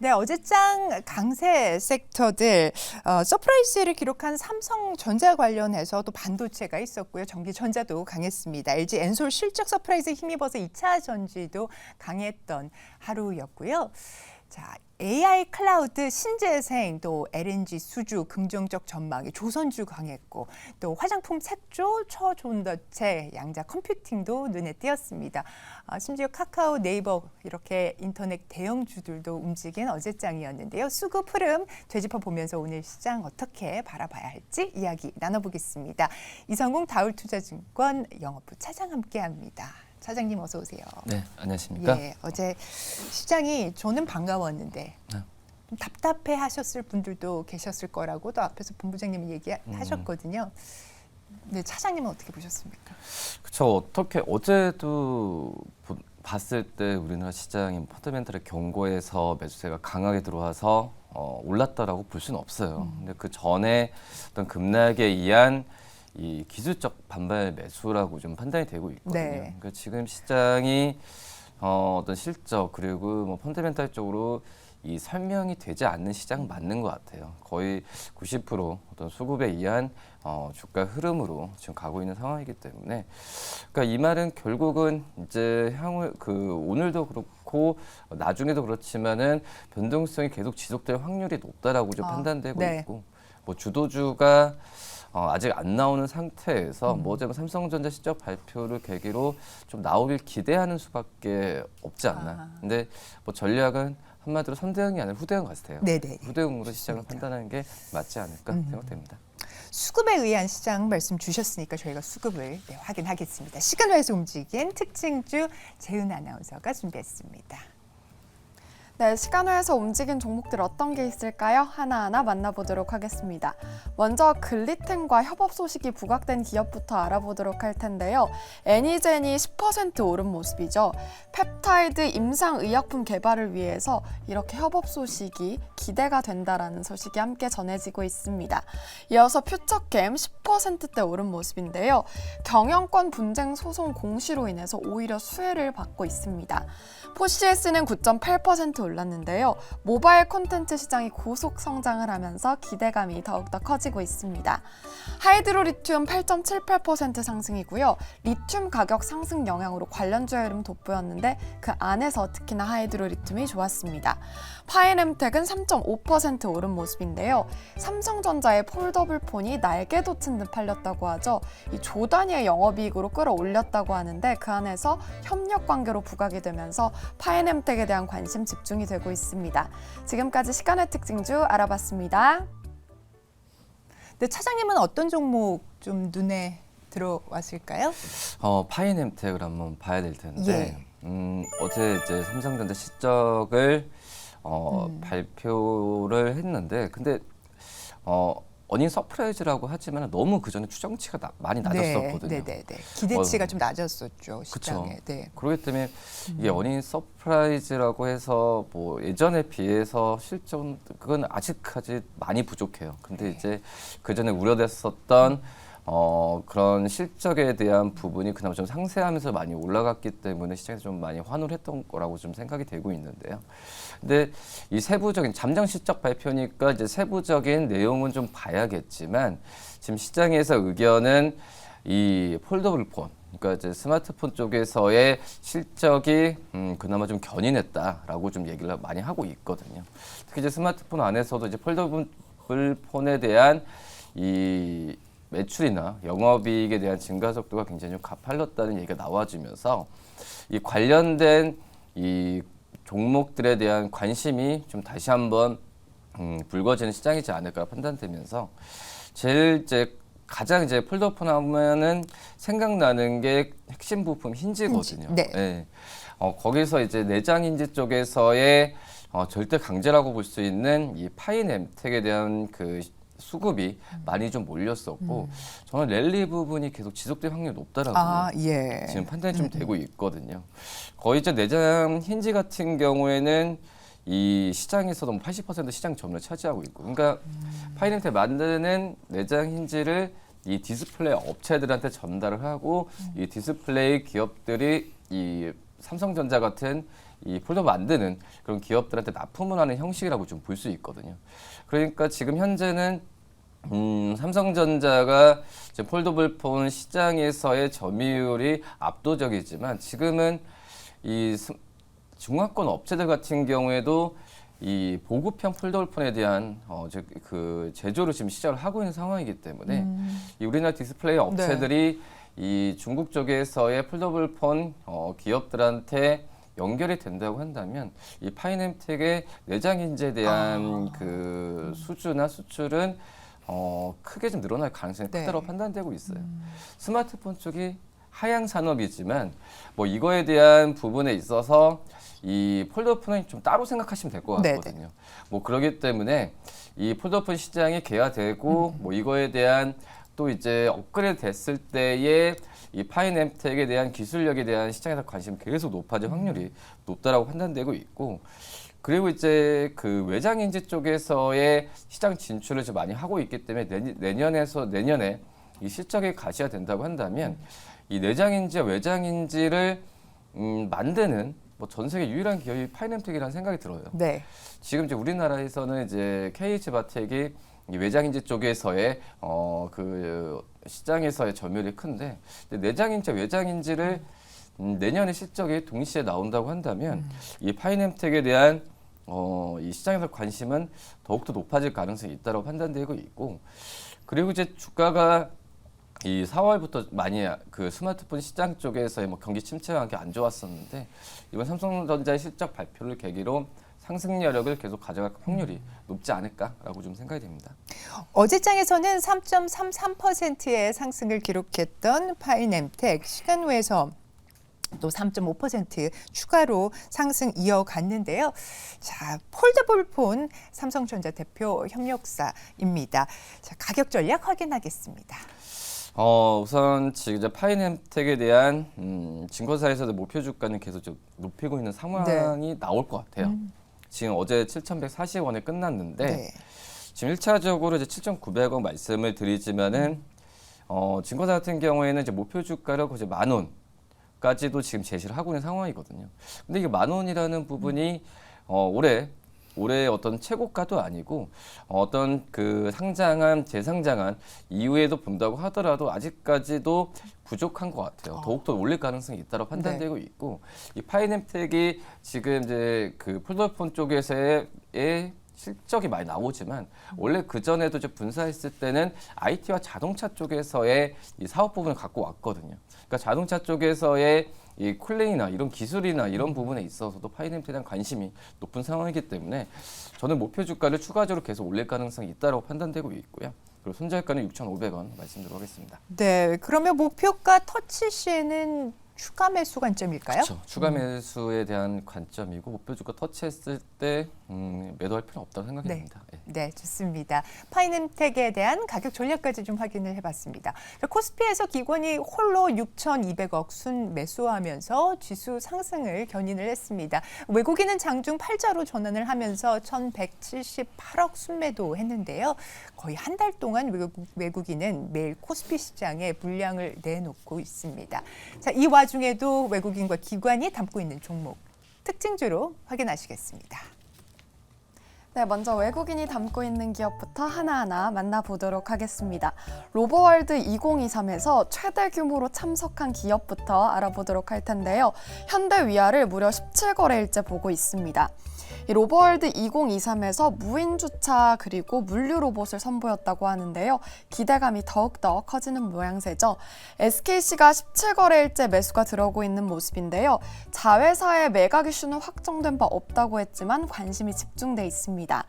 네, 어제장 강세 섹터들 서프라이즈를 기록한 삼성전자 관련해서 또 반도체가 있었고요. 전기전자도 강했습니다. LG 엔솔 실적 서프라이즈 힘입어서 2차 전지도 강했던 하루였고요. 자, AI 클라우드 신재생 또 LNG 수주 긍정적 전망이 조선주 강했고 또 화장품 색조 초전도체 양자 컴퓨팅도 눈에 띄었습니다. 심지어 카카오 네이버 이렇게 인터넷 대형주들도 움직인 어제장이었는데요. 수급 흐름 되짚어 보면서 오늘 시장 어떻게 바라봐야 할지 이야기 나눠보겠습니다. 이성웅 다울투자증권 영업부 차장 함께합니다. 차장님 어서 오세요. 네, 안녕하십니까? 예, 어제 시장이 저는 반가웠는데 네. 좀 답답해 하셨을 분들도 계셨을 거라고 또 앞에서 본부장님이 얘기하셨거든요. 네, 차장님은 어떻게 보셨습니까? 그렇죠. 어떻게 어제도 봤을 때 우리나라 시장이 펀더멘털의 경고에서 매수세가 강하게 들어와서 올랐다라고 볼 수는 없어요. 근데 그 전에 어떤 급락에 의한 이 기술적 반발 매수라고 좀 판단이 되고 있거든요. 네. 그러니까 지금 시장이 어떤 실적 그리고 뭐 펀더멘털 쪽으로 이 설명이 되지 않는 시장 맞는 것 같아요. 거의 90% 어떤 수급에 의한 주가 흐름으로 지금 가고 있는 상황이기 때문에, 그러니까 이 말은 결국은 이제 향후 오늘도 그렇고 나중에도 그렇지만은 변동성이 계속 지속될 확률이 높다라고 좀 판단되고 네. 있고, 뭐 주도주가 아직 안 나오는 상태에서 뭐 어제 삼성전자 실적 발표를 계기로 좀 나오길 기대하는 수밖에 없지 않나. 근데 뭐 전략은 한마디로 선대응이 아니라 후대응 같아요. 네네. 후대응으로 시장을 판단하는 게 맞지 않을까 생각됩니다. 수급에 의한 시장 말씀 주셨으니까 저희가 수급을 확인하겠습니다. 시간외에서 움직인 특징주 재은 아나운서가 준비했습니다. 네, 시간외에서 움직인 종목들 어떤 게 있을까요? 하나하나 만나보도록 하겠습니다. 먼저 글리텐과 협업 소식이 부각된 기업부터 알아보도록 할 텐데요. 애니젠이 10% 오른 모습이죠. 펩타이드 임상의약품 개발을 위해서 이렇게 협업 소식이 기대가 된다라는 소식이 함께 전해지고 있습니다. 이어서 퓨처캠 10%대 오른 모습인데요. 경영권 분쟁 소송 공시로 인해서 오히려 수혜를 받고 있습니다. 포시에스는 9.8% 올랐는데요. 모바일 콘텐츠 시장이 고속 성장을 하면서 기대감이 더욱더 커지고 있습니다. 하이드로리튬 8.78% 상승이고요. 리튬 가격 상승 영향으로 관련주의 흐름 돋보였는데 그 안에서 특히나 하이드로리튬이 좋았습니다. 파인엠텍은 3.5% 오른 모습인데요. 삼성전자의 폴더블 폰이 날개 돋친 듯 팔렸다고 하죠. 이 조 단위의 영업이익으로 끌어올렸다고 하는데 그 안에서 협력 관계로 부각이 되면서 파인엠텍에 대한 관심 집중이 되고 있습니다. 지금까지 시간의 특징주 알아봤습니다. 네, 차장님은 어떤 종목 좀 눈에 들어왔을까요? 파인엠텍을 한번 봐야 될 텐데, 어제 이제 삼성전자 실적을 발표를 했는데, 근데 어닝 서프라이즈라고 하지만 너무 그 전에 추정치가 많이 낮았었거든요. 네. 기대치가 좀 낮았었죠, 시장에. 그쵸. 네. 그렇기 때문에 이게 어닝 서프라이즈라고 해서 뭐 예전에 비해서 실적은 그건 아직까지 많이 부족해요. 근데 이제 그 전에 우려됐었던 그런 실적에 대한 부분이 그나마 좀 상쇄하면서 많이 올라갔기 때문에 시장에서 좀 많이 환호를 했던 거라고 좀 생각이 되고 있는데요. 근데 이 세부적인 잠정 실적 발표니까 이제 세부적인 내용은 좀 봐야겠지만 지금 시장에서 의견은 이 폴더블 폰, 그러니까 이제 스마트폰 쪽에서의 실적이 그나마 좀 견인했다라고 좀 얘기를 많이 하고 있거든요. 특히 이제 스마트폰 안에서도 이제 폴더블 폰에 대한 이 매출이나 영업이익에 대한 증가 속도가 굉장히 좀 가팔랐다는 얘기가 나와주면서 이 관련된 이 종목들에 대한 관심이 좀 다시 한번 불거지는 시장이지 않을까 판단되면서 제일 이제 가장 이제 폴더폰 하면은 생각나는 게 핵심 부품 힌지거든요. 네. 네. 거기서 이제 내장 힌지 쪽에서의 절대 강제라고 볼 수 있는 이 파인엠텍에 대한 그 수급이 많이 좀 몰렸었고 저는 랠리 부분이 계속 지속될 확률이 높다라고 예. 지금 판단이 좀 되고 있거든요. 거의 이제 내장 힌지 같은 경우에는 이 시장에서도 80% 시장 점유를 차지하고 있고, 그러니까 파이낸텍 만드는 내장 힌지를 이 디스플레이 업체들한테 전달을 하고 이 디스플레이 기업들이 이 삼성전자 같은 이 폴더 만드는 그런 기업들한테 납품을 하는 형식이라고 좀 볼 수 있거든요. 그러니까 지금 현재는 삼성전자가 지금 폴더블 폰 시장에서의 점유율이 압도적이지만 지금은 이 중화권 업체들 같은 경우에도 이 보급형 폴더블 폰에 대한 그 제조를 지금 시작을 하고 있는 상황이기 때문에 이 우리나라 디스플레이 업체들이 이 중국 쪽에서의 폴더블 폰 기업들한테 연결이 된다고 한다면 이 파이넴텍의 내장 인재에 대한 그 수주나 수출은 크게 좀 늘어날 가능성이 크다고 판단되고 있어요. 스마트폰 쪽이 하향 산업이지만 뭐 이거에 대한 부분에 있어서 이 폴더폰은 좀 따로 생각하시면 될 것 같거든요. 뭐 그렇기 때문에 이 폴더폰 시장이 개화되고 뭐 이거에 대한 또 이제 업그레이드 됐을 때의 이 파이넴텍에 대한 기술력에 대한 시장에서 관심이 계속 높아질 확률이 높다라고 판단되고 있고, 그리고 이제 그 외장인지 쪽에서의 시장 진출을 좀 많이 하고 있기 때문에 내년에 이 실적이 가시가 된다고 한다면 이 내장인지와 외장인지를 만드는 뭐 전 세계 유일한 기업이 파이넴텍이라는 생각이 들어요. 네. 지금 이제 우리나라에서는 이제 KH바텍이 이 외장인지 쪽에서의 그 시장에서의 점유율이 큰데 내장인지 외장인지를 내년에 실적이 동시에 나온다고 한다면 이 파이넴텍에 대한 이 시장에서 관심은 더욱더 높아질 가능성이 있다고 판단되고 있고, 그리고 이제 주가가 이 4월부터 많이 그 스마트폰 시장 쪽에서의 뭐 경기 침체가 안 좋았었는데 이번 삼성전자의 실적 발표를 계기로 상승 여력을 계속 가져갈 확률이 높지 않을까라고 좀 생각이 됩니다. 어제장에서는 3.33%의 상승을 기록했던 파이넴텍, 시간 후에서 또 3.5% 추가로 상승 이어갔는데요. 자, 폴더블 폰 삼성전자 대표 협력사입니다. 자, 가격 전략 확인하겠습니다. 우선 지금 이제 파이넴텍에 대한 증권사에서도 목표 주가는 계속 좀 높이고 있는 상황이 나올 것 같아요. 지금 어제 7,140원에 끝났는데 지금 1차적으로 이제 7,900원 말씀을 드리지만은 증권사 같은 경우에는 이제 목표 주가를 거의 10,000원까지도 지금 제시를 하고 있는 상황이거든요. 근데 이게 10,000원이라는 부분이 올해 어떤 최고가도 아니고 어떤 그 재상장한 이후에도 본다고 하더라도 아직까지도 부족한 것 같아요. 더욱더 올릴 가능성이 있다고 판단되고 있고, 이 파이넴텍이 지금 이제 그 폴더폰 쪽에서의 실적이 많이 나오지만 원래 그 전에도 이제 분사했을 때는 IT와 자동차 쪽에서의 이 사업 부분을 갖고 왔거든요. 그러니까 자동차 쪽에서의 이 쿨링이나 이런 기술이나 이런 부분에 있어서도 파이넴텍에 대한 관심이 높은 상황이기 때문에 저는 목표 주가를 추가적으로 계속 올릴 가능성이 있다고 판단되고 있고요. 그리고 손절가는 6,500원 말씀드리도록 하겠습니다. 네, 그러면 목표가 터치 시에는 추가 매수 관점일까요? 그렇죠. 추가 매수에 대한 관점이고 목표 주가 터치했을 때 매도할 필요는 없다고 생각이 됩니다. 네, 좋습니다. 파이넴텍에 대한 가격 전략까지 좀 확인을 해봤습니다. 코스피에서 기관이 홀로 6,200억 순 매수하면서 지수 상승을 견인을 했습니다. 외국인은 장중 팔자로 전환을 하면서 1,178억 순매도 했는데요. 거의 한 달 동안 외국인은 매일 코스피 시장에 물량을 내놓고 있습니다. 자, 이 와중에도 외국인과 기관이 담고 있는 종목 특징주로 확인하시겠습니다. 네, 먼저 외국인이 담고 있는 기업부터 하나하나 만나보도록 하겠습니다. 로보월드 2023에서 최대 규모로 참석한 기업부터 알아보도록 할 텐데요. 현대위아를 무려 17거래일째 보고 있습니다. 이 로보월드 2023에서 무인 주차 그리고 물류 로봇을 선보였다고 하는데요. 기대감이 더욱더 커지는 모양새죠. SKC가 17거래일째 매수가 들어오고 있는 모습인데요. 자회사의 매각 이슈는 확정된 바 없다고 했지만 관심이 집중돼 있습니다.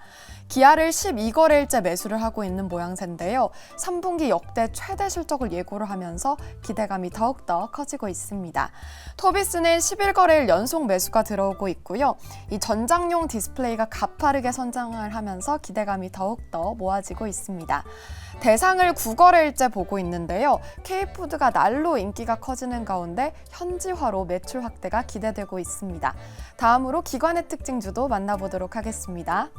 기아를 12거래일째 매수를 하고 있는 모양새인데요. 3분기 역대 최대 실적을 예고를 하면서 기대감이 더욱더 커지고 있습니다. 토비스는 11거래일 연속 매수가 들어오고 있고요. 이 전장용 디스플레이가 가파르게 선장을 하면서 기대감이 더욱더 모아지고 있습니다. 대상을 9거래일째 보고 있는데요. K푸드가 날로 인기가 커지는 가운데 현지화로 매출 확대가 기대되고 있습니다. 다음으로 기관의 특징주도 만나보도록 하겠습니다.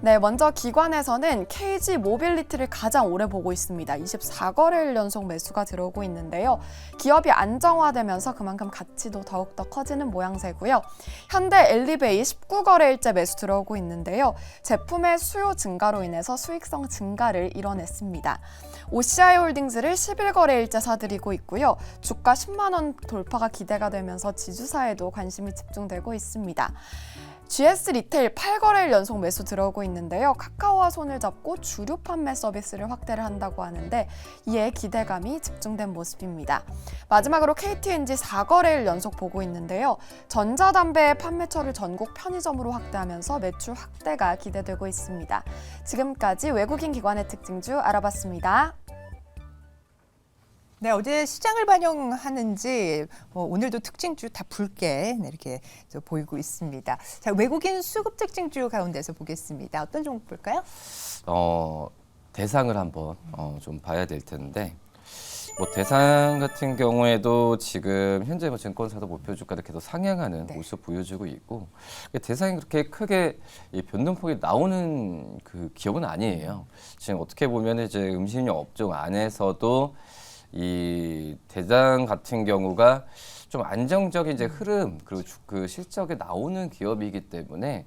네, 먼저 기관에서는 KG 모빌리티를 가장 오래 보고 있습니다. 24거래일 연속 매수가 들어오고 있는데요. 기업이 안정화되면서 그만큼 가치도 더욱더 커지는 모양새고요. 현대 엘리베이 19거래일째 매수 들어오고 있는데요. 제품의 수요 증가로 인해서 수익성 증가를 이뤄냈습니다. OCI 홀딩스를 11거래일째 사들이고 있고요. 주가 10만 원 돌파가 기대가 되면서 지주사에도 관심이 집중되고 있습니다. GS 리테일 8거래일 연속 매수 들어오고 있는데요. 카카오와 손을 잡고 주류 판매 서비스를 확대를 한다고 하는데 이에 기대감이 집중된 모습입니다. 마지막으로 KTNG 4거래일 연속 보고 있는데요. 전자담배의 판매처를 전국 편의점으로 확대하면서 매출 확대가 기대되고 있습니다. 지금까지 외국인 기관의 특징주 알아봤습니다. 네, 어제 시장을 반영하는지 오늘도 특징주 다 붉게 이렇게 보이고 있습니다. 자, 외국인 수급 특징주 가운데서 보겠습니다. 어떤 종목 볼까요? 대상을 한번 좀 봐야 될 텐데 뭐 대상 같은 경우에도 지금 현재 뭐 증권사도 목표 주가를 계속 상향하는 네. 모습 보여주고 있고 대상이 그렇게 크게 이 변동폭이 나오는 그 기업은 아니에요. 지금 어떻게 보면 이제 음식료 업종 안에서도 이 대상 같은 경우가 좀 안정적인 이제 흐름 그리고 그 실적에 나오는 기업이기 때문에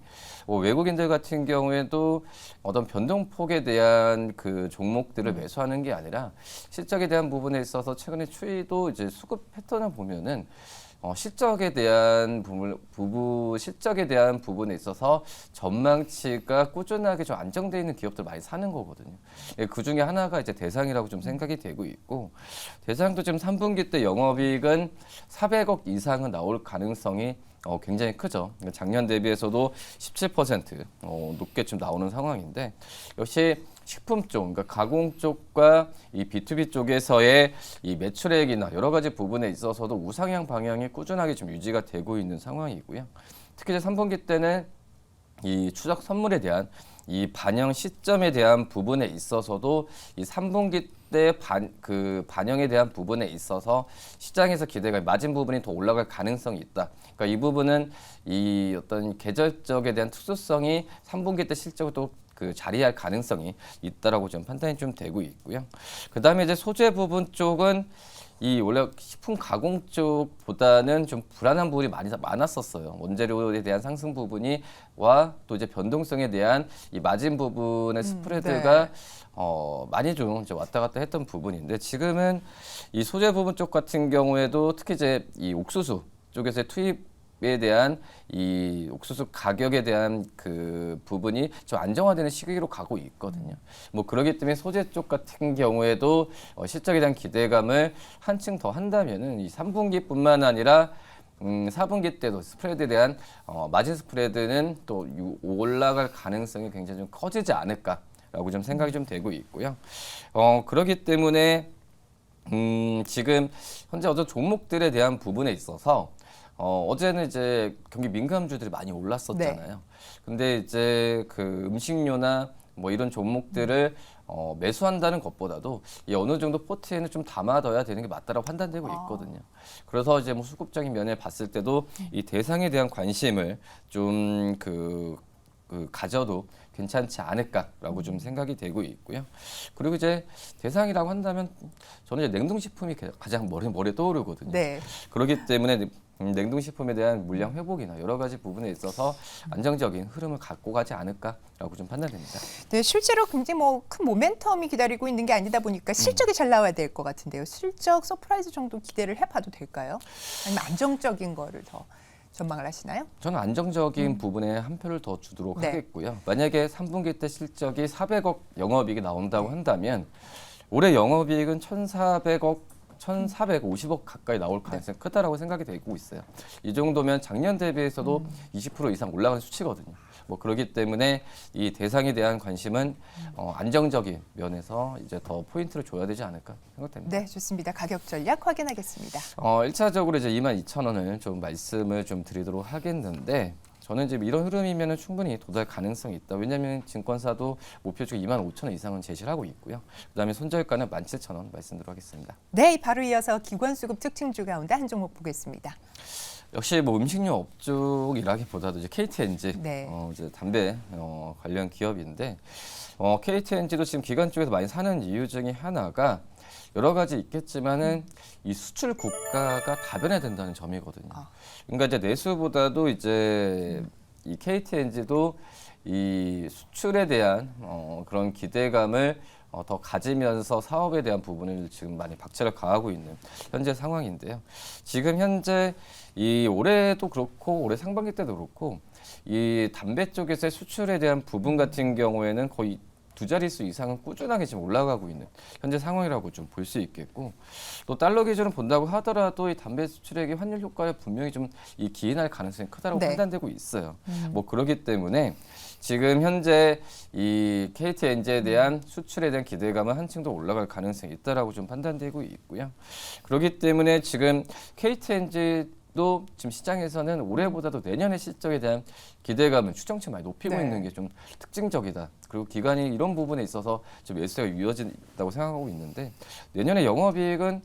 외국인들 같은 경우에도 어떤 변동폭에 대한 그 종목들을 매수하는 게 아니라 실적에 대한 부분에 있어서 최근에 추이도 이제 수급 패턴을 보면은 실적에 대한 실적에 대한 부분에 있어서 전망치가 꾸준하게 좀 안정되어 있는 기업들 많이 사는 거거든요. 그 중에 하나가 이제 대상이라고 좀 생각이 되고 있고 대상도 지금 3분기 때 영업이익은 400억 이상은 나올 가능성이 굉장히 크죠. 작년 대비해서도 17% 높게 좀 나오는 상황인데 역시 식품 쪽, 그러니까 가공 쪽과 이 B2B 쪽에서의 이 매출액이나 여러 가지 부분에 있어서도 우상향 방향이 꾸준하게 좀 유지가 되고 있는 상황이고요. 특히 이제 3분기 때는 이 추석 선물에 대한 이 반영 시점에 대한 부분에 있어서도 이 3분기 때 반영에 대한 부분에 있어서 시장에서 기대가 맞은 부분이 더 올라갈 가능성이 있다. 그러니까 이 부분은 이 어떤 계절적에 대한 특수성이 3분기 때 실적을 또 자리할 가능성이 있다라고 좀 판단이 좀 되고 있고요. 그 다음에 이제 소재 부분 쪽은 이 원래 식품 가공 쪽보다는 좀 불안한 부분이 많았었어요. 원재료에 대한 상승 부분이와 또 이제 변동성에 대한 이 마진 부분의 스프레드가 네. 많이 좀 이제 왔다 갔다 했던 부분인데 지금은 이 소재 부분 쪽 같은 경우에도 특히 이제 이 옥수수 쪽에서의 투입에 대한 이 옥수수 가격에 대한 그 부분이 좀 안정화되는 시기로 가고 있거든요. 뭐 그렇기 때문에 소재 쪽 같은 경우에도 실적에 대한 기대감을 한층 더 한다면은 이 3분기뿐만 아니라 4분기 때도 스프레드에 대한 마진 스프레드는 또 올라갈 가능성이 굉장히 좀 커지지 않을까라고 좀 생각이 좀 되고 있고요. 그렇기 때문에 지금 현재 어떤 종목들에 대한 부분에 있어서 어제는 이제 경기 민감주들이 많이 올랐었잖아요. 네. 근데 이제 그 음식료나 뭐 이런 종목들을 매수한다는 것보다도 이 어느 정도 포트에는 좀 담아둬야 되는 게 맞다라고 판단되고 있거든요. 그래서 이제 뭐 수급적인 면에 봤을 때도 이 대상에 대한 관심을 좀 가져도 괜찮지 않을까라고 좀 생각이 되고 있고요. 그리고 이제 대상이라고 한다면 저는 이제 냉동식품이 가장 머리에 떠오르거든요. 네. 그렇기 때문에 냉동식품에 대한 물량 회복이나 여러 가지 부분에 있어서 안정적인 흐름을 갖고 가지 않을까라고 좀 판단됩니다. 네, 실제로 굉장히 큰 모멘텀이 기다리고 있는 게 아니다 보니까 실적이 잘 나와야 될 것 같은데요. 실적 서프라이즈 정도 기대를 해봐도 될까요? 아니면 안정적인 거를 더 전망을 하시나요? 저는 안정적인 부분에 한 표를 더 주도록 네. 하겠고요. 만약에 3분기 때 실적이 400억 영업이익이 나온다고 한다면 올해 영업이익은 1,450억 가까이 나올 가능성이 크다라고 생각이 되고 있어요. 이 정도면 작년 대비해서도 20% 이상 올라간 수치거든요. 뭐 그렇기 때문에 이 대상에 대한 관심은 안정적인 면에서 이제 더 포인트를 줘야 되지 않을까 생각됩니다. 네, 좋습니다. 가격 전략 확인하겠습니다. 1차적으로 이제 22,000원을 좀 말씀을 좀 드리도록 하겠는데 저는 이제 이런 흐름이면 충분히 도달 가능성이 있다. 왜냐하면 증권사도 목표주 25,000원 이상은 제시를 하고 있고요. 그다음에 손절가는 17,000원 말씀드리도록 하겠습니다. 네, 바로 이어서 기관수급 특징주 가운데 한 종목 보겠습니다. 역시 뭐 음식료 업종이라기보다도 이제 KTNG 네. 이제 담배 관련 기업인데 KTNG도 지금 기관 쪽에서 많이 사는 이유 중에 하나가 여러 가지 있겠지만은 이 수출 국가가 다변해야 된다는 점이거든요. 그러니까 이제 내수보다도 이제 이 KTNG도 이 수출에 대한 그런 기대감을 더 가지면서 사업에 대한 부분을 지금 많이 박차를 가하고 있는 현재 상황인데요. 지금 현재 이 올해도 그렇고 올해 상반기 때도 그렇고 이 담배 쪽에서의 수출에 대한 부분 같은 경우에는 거의 두 자릿수 이상은 꾸준하게 지금 올라가고 있는 현재 상황이라고 좀 볼 수 있겠고, 또 달러 기준을 본다고 하더라도 이 담배 수출액의 환율 효과에 분명히 좀 이 기인할 가능성이 크다고 네. 판단되고 있어요. 뭐 그렇기 때문에 지금 현재 이 KTNG에 대한 수출에 대한 기대감은 한층 더 올라갈 가능성이 있다라고 좀 판단되고 있고요. 그렇기 때문에 지금 KTNG도 지금 시장에서는 올해보다도 내년의 실적에 대한 기대감을 추정치 많이 높이고 네. 있는 게 좀 특징적이다. 그리고 기관이 이런 부분에 있어서 좀 매수세가 이어진다고 생각하고 있는데, 내년에 영업이익은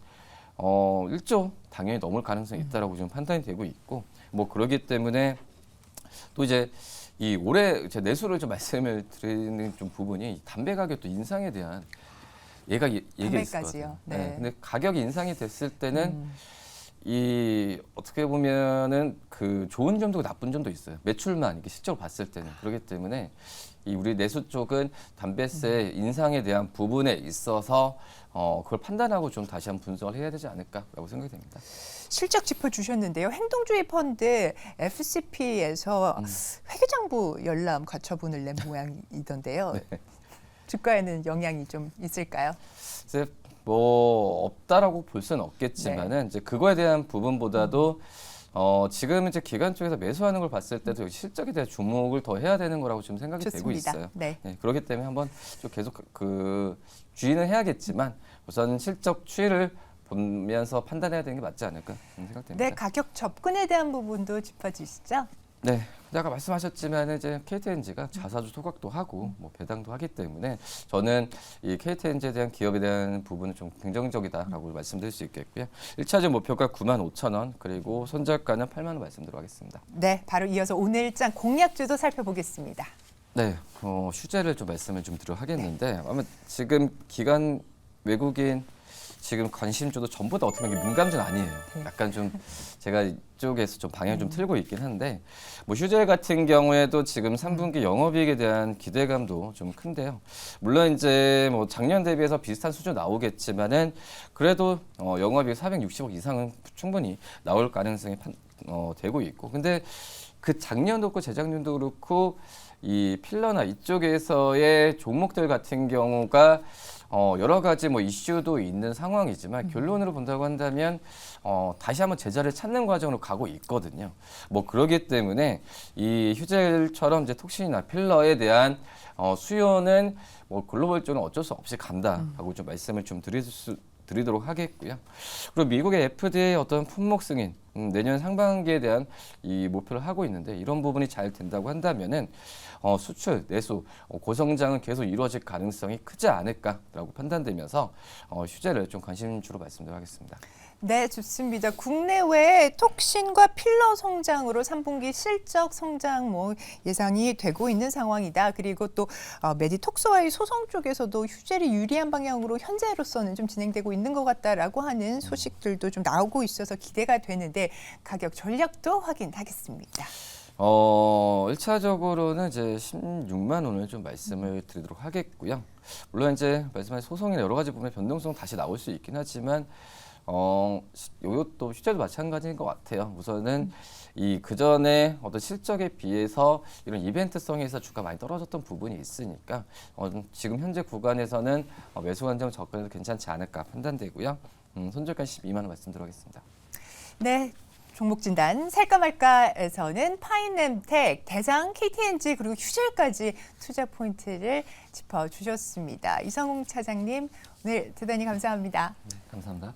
1조 당연히 넘을 가능성이 있다라고 좀 판단이 되고 있고, 뭐 그렇기 때문에 또 이제 이 올해 제 내수를 좀 말씀을 드리는 좀 부분이 이 담배 가격 또 인상에 대한 얘기가 있었거든요. 담배까지요. 네. 근데 가격이 인상이 됐을 때는 이 어떻게 보면은 그 좋은 점도 나쁜 점도 있어요. 매출만 이렇게 실적으로 봤을 때는. 그렇기 때문에 이 우리 내수 쪽은 담배세 인상에 대한 부분에 있어서 그걸 판단하고 좀 다시 한번 분석을 해야 되지 않을까라고 생각이 됩니다. 실적 짚어주셨는데요. 행동주의 펀드 FCP에서 회계장부 열람 가처분을 낸 모양이던데요. 네. 주가에는 영향이 좀 있을까요? 이제 뭐 없다라고 볼 수는 없겠지만은 이제 그거에 대한 부분보다도 지금 이제 기관 쪽에서 매수하는 걸 봤을 때도 실적에 대한 주목을 더 해야 되는 거라고 지금 생각이 되고 좋습니다. 있어요. 네. 그렇기 때문에 한번 좀 계속 그 주의는 해야겠지만 우선 실적 추이를 보면서 판단해야 되는 게 맞지 않을까 생각됩니다. 네, 가격 접근에 대한 부분도 짚어주시죠. 네, 아까 말씀하셨지만 이제 KTNG가 자사주 소각도 하고 뭐 배당도 하기 때문에 저는 이 KTNG에 대한 기업에 대한 부분은 좀 긍정적이다라고 말씀드릴 수 있겠고요. 1차적 목표가 95,000원 그리고 손절가는 8만 원 말씀드리겠습니다. 네, 바로 이어서 오늘장 공약주도 살펴보겠습니다. 네, 휴재를 좀 말씀을 좀 드려 하겠는데 아마 지금 기관 외국인 지금 관심주도 전부 다 어떻게 보면 민감주는 아니에요. 약간 좀 제가 이쪽에서 좀 방향을 좀 틀고 있긴 한데 뭐 휴재 같은 경우에도 지금 3분기 영업이익에 대한 기대감도 좀 큰데요. 물론 이제 뭐 작년 대비해서 비슷한 수준 나오겠지만은 그래도 영업이익 460억 이상은 충분히 나올 가능성이 되고 있고, 근데 그 작년도 그렇고 재작년도 그렇고 이 필러나 이쪽에서의 종목들 같은 경우가 여러 가지 뭐 이슈도 있는 상황이지만 결론으로 본다고 한다면 다시 한번 제자리를 찾는 과정으로 가고 있거든요. 뭐 그러기 때문에 이 휴젤처럼 이제 톡신이나 필러에 대한 수요는 뭐 글로벌적으로 어쩔 수 없이 간다라고 좀 말씀을 좀 드리도록 하겠고요. 그리고 미국의 FDA 어떤 품목 승인 내년 상반기에 대한 이 목표를 하고 있는데 이런 부분이 잘 된다고 한다면은 수출, 내수, 고성장은 계속 이루어질 가능성이 크지 않을까라고 판단되면서 휴재를 좀 관심주로 말씀드리겠습니다. 네, 좋습니다. 국내외 톡신과 필러 성장으로 3분기 실적 성장 뭐 예상이 되고 있는 상황이다. 그리고 또 메디톡스와의 소송 쪽에서도 휴재를 유리한 방향으로 현재로서는 좀 진행되고 있는 것 같다라고 하는 소식들도 좀 나오고 있어서 기대가 되는데 가격 전략도 확인하겠습니다. 1차적으로는 이제 16만 원을 좀 말씀을 드리도록 하겠고요. 물론 이제 말씀하신 소송이나 여러 가지 부분의 변동성 다시 나올 수 있긴 하지만 이것도 휴재도 마찬가지인 것 같아요. 우선은 이 그전에 어떤 실적에 비해서 이런 이벤트성에서 주가 많이 떨어졌던 부분이 있으니까 지금 현재 구간에서는 매수 관점 접근해도 괜찮지 않을까 판단되고요. 손절가는 12만 원 말씀드리겠습니다. 네. 종목 진단 살까 말까에서는 파이nem텍, 대상, KTNG 그리고 휴젤까지 투자 포인트를 짚어주셨습니다. 이성웅 차장님 오늘 대단히 감사합니다. 네, 감사합니다.